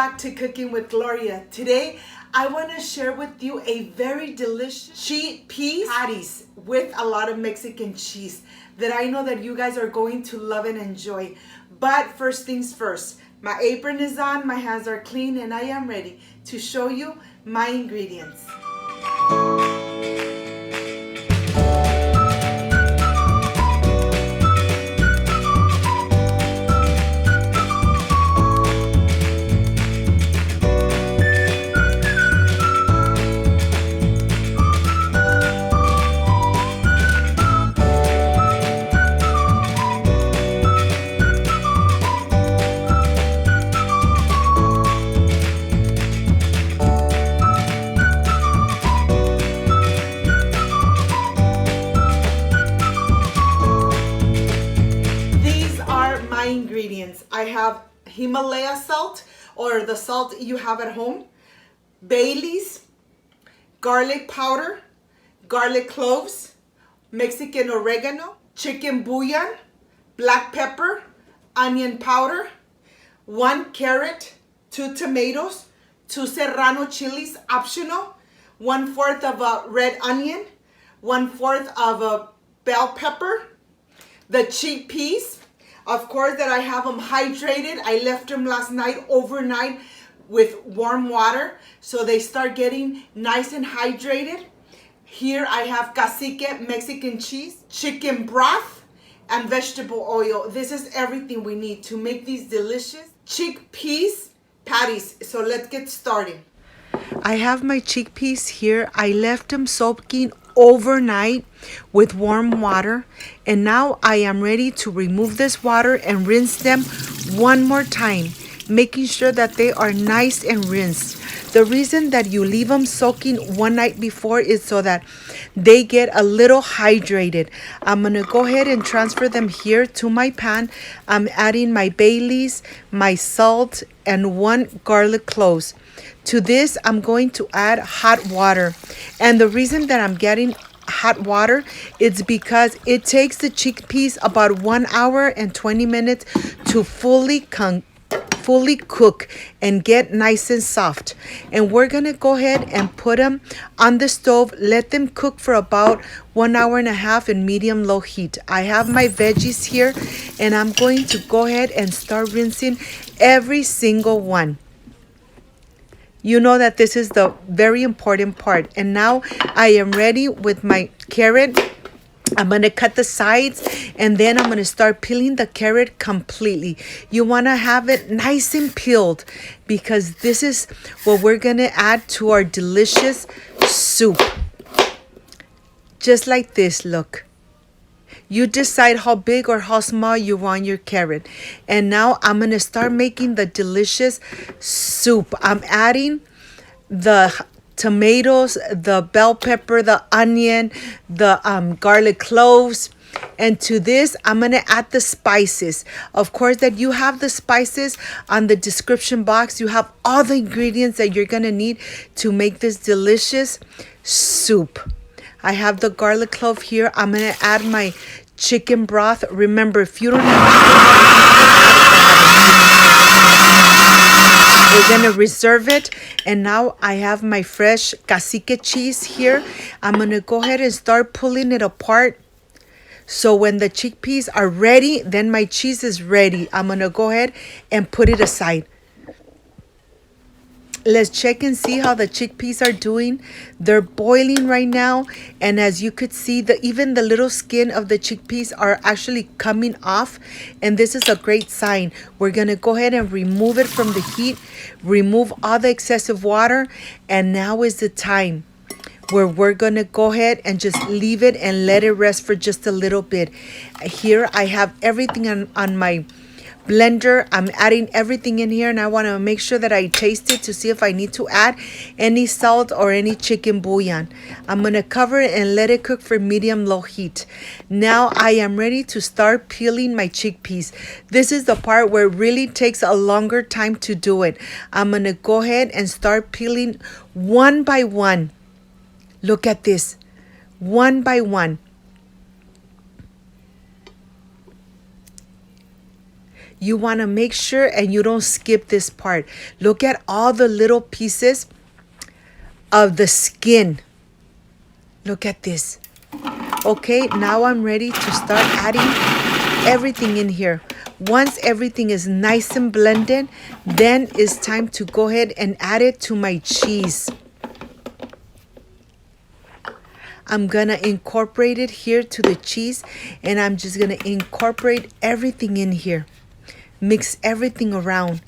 back to Cooking with Gloria. Today, I want to share with you a very delicious chickpea patties with a lot of Mexican cheese that I know that you guys are going to love and enjoy. But first things first, my apron is on, my hands are clean, and I am ready to show you my ingredients. Ingredients. I have Himalaya salt, or the salt you have at home, Bailey's, garlic powder, garlic cloves, Mexican oregano, chicken bouillon, black pepper, onion powder, 1 carrot, 2 tomatoes, 2 serrano chilies, optional, 1/4 of a red onion, 1/4 of a bell pepper, the chickpeas. Of course, that I have them hydrated. I left them last night overnight with warm water so they start getting nice and hydrated. Here I have cacique Mexican cheese, chicken broth, and vegetable oil. This is everything we need to make these delicious chickpea patties. So let's get started. I have my chickpeas here. I left them soaking overnight with warm water, and now I am ready to remove this water and rinse them one more time, making sure that they are nice and rinsed. The reason that you leave them soaking one night before is so that they get a little hydrated. I'm gonna go ahead and transfer them here to my pan. I'm adding my Bailey's, my salt, and 1 garlic cloves. To this, I'm going to add hot water. And the reason that I'm getting hot water is because it takes the chickpeas about 1 hour and 20 minutes to fully cook and get nice and soft. And we're gonna go ahead and put them on the stove, let them cook for about 1 hour and a half in medium-low heat. I have my veggies here, and I'm going to go ahead and start rinsing every single one. You know that this is the very important part. And now I am ready with my carrot. I'm going to cut the sides, and then I'm going to start peeling the carrot completely. You want to have it nice and peeled because this is what we're going to add to our delicious soup. Just like this, look. You decide how big or how small you want your carrot. And now I'm going to start making the delicious soup. I'm adding the tomatoes, the bell pepper, the onion, the garlic cloves. And to this, I'm going to add the spices. Of course, that you have the spices on the description box. You have all the ingredients that you're going to need to make this delicious soup. I have the garlic clove here. I'm going to add my chicken broth. Remember, if you don't have we're going to reserve it. And now I have my fresh cacique cheese here. I'm going to go ahead and start pulling it apart. So when the chickpeas are ready, then my cheese is ready. I'm going to go ahead and put it aside. Let's check and see how the chickpeas are doing. They're boiling right now. And as you could see, even the little skin of the chickpeas are actually coming off. And this is a great sign. We're going to go ahead and remove it from the heat. Remove all the excessive water. And now is the time where we're going to go ahead and just leave it and let it rest for just a little bit. Here I have everything on my blender. I'm adding everything in here, and I want to make sure that I taste it to see if I need to add any salt or any chicken bouillon. I'm going to cover it and let it cook for medium-low heat. Now I am ready to start peeling my chickpeas. This is the part where it really takes a longer time to do it. I'm going to go ahead and start peeling one by one. Look at this, one by one. You want to make sure and you don't skip this part. Look at all the little pieces of the skin. Look at this. Okay, now I'm ready to start adding everything in here. Once everything is nice and blended, then it's time to go ahead and add it to my cheese. I'm gonna incorporate it here to the cheese, and I'm just gonna incorporate everything in here. Mix everything around.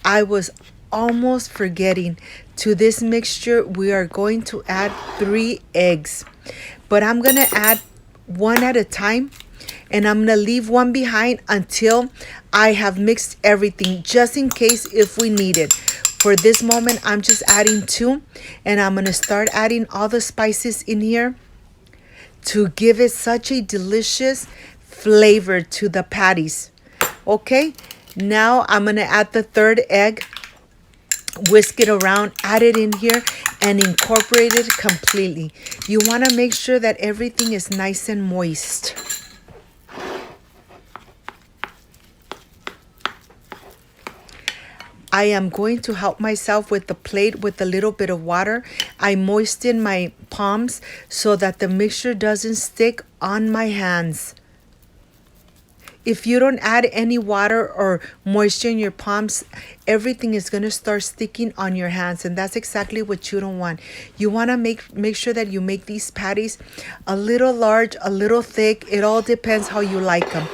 I was almost forgetting. To this mixture, we are going to add 3 eggs. But I'm gonna add one at a time, and I'm gonna leave one behind until I have mixed everything, just in case if we need it. For this moment, I'm just adding 2, and I'm gonna start adding all the spices in here to give it such a delicious flavor to the patties. Okay, now I'm gonna add the 3rd egg, whisk it around, add it in here, and incorporate it completely. You wanna make sure that everything is nice and moist. I am going to help myself with the plate with a little bit of water. I moisten my palms so that the mixture doesn't stick on my hands. If you don't add any water or moisture in your palms, everything is going to start sticking on your hands, and that's exactly what you don't want. You want to make sure that you make these patties a little large, a little thick. It all depends how you like them.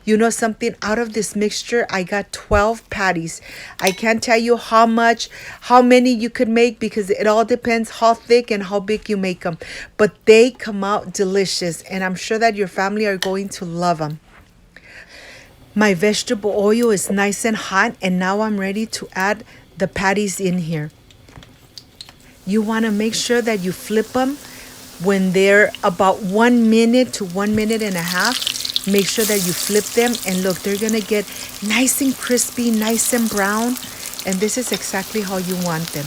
You know something, out of this mixture, I got 12 patties. I can't tell you how many you could make, because it all depends how thick and how big you make them. But they come out delicious, and I'm sure that your family are going to love them. My vegetable oil is nice and hot, and now I'm ready to add the patties in here. You want to make sure that you flip them when they're about 1 minute to 1 minute and a half. Make sure that you flip them, and look, they're gonna get nice and crispy, nice and brown, and this is exactly how you want them.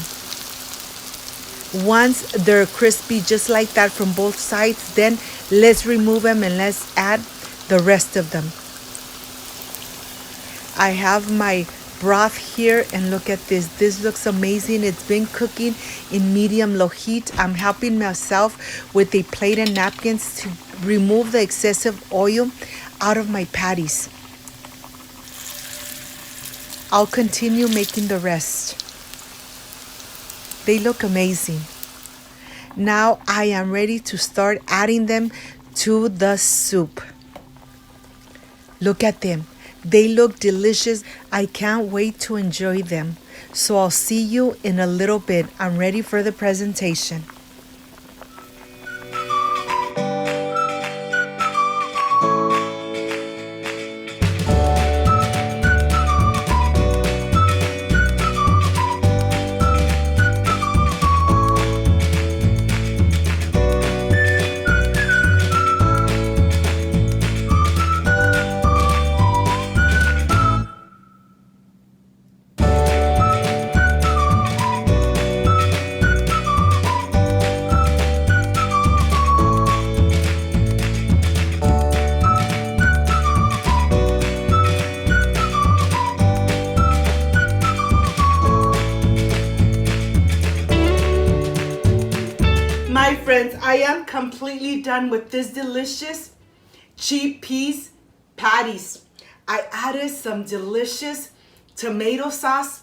Once they're crispy just like that from both sides, then let's remove them and let's add the rest of them. I have my broth here, and look at this. This looks amazing. It's been cooking in medium-low heat. I'm helping myself with a plate and napkins to remove the excessive oil out of my patties. I'll continue making the rest. They look amazing. Now I am ready to start adding them to the soup. Look at them. They look delicious. I can't wait to enjoy them. So I'll see you in a little bit. I'm ready for the presentation. My friends, I am completely done with this delicious chickpea patties. I added some delicious tomato sauce.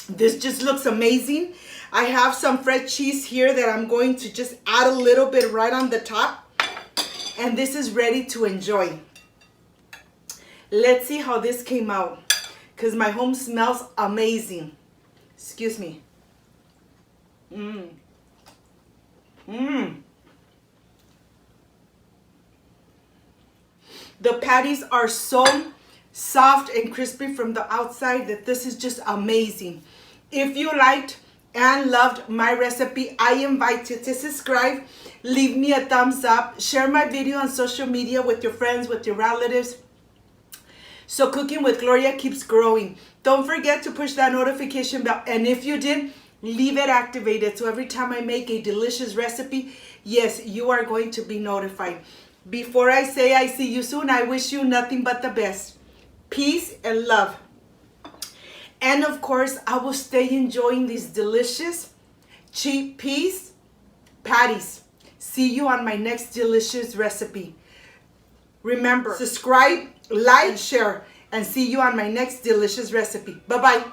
This just looks amazing. I have some fresh cheese here that I'm going to just add a little bit right on the top. And this is ready to enjoy. Let's see how this came out, because my home smells amazing. Excuse me. The patties are so soft and crispy from the outside that this is just amazing. If you liked and loved my recipe, I invite you to subscribe, leave me a thumbs up, share my video on social media with your friends, with your relatives, so Cooking with Gloria keeps growing. Don't forget to push that notification bell, and if you did, leave it activated, so every time I make a delicious recipe, yes, you are going to be notified. Before I say I see you soon, I wish you nothing but the best. peace, and love. And of course, I will stay enjoying these delicious chickpea patties. See you on my next delicious recipe. Remember, subscribe, like, share, and see you on my next delicious recipe. Bye-bye.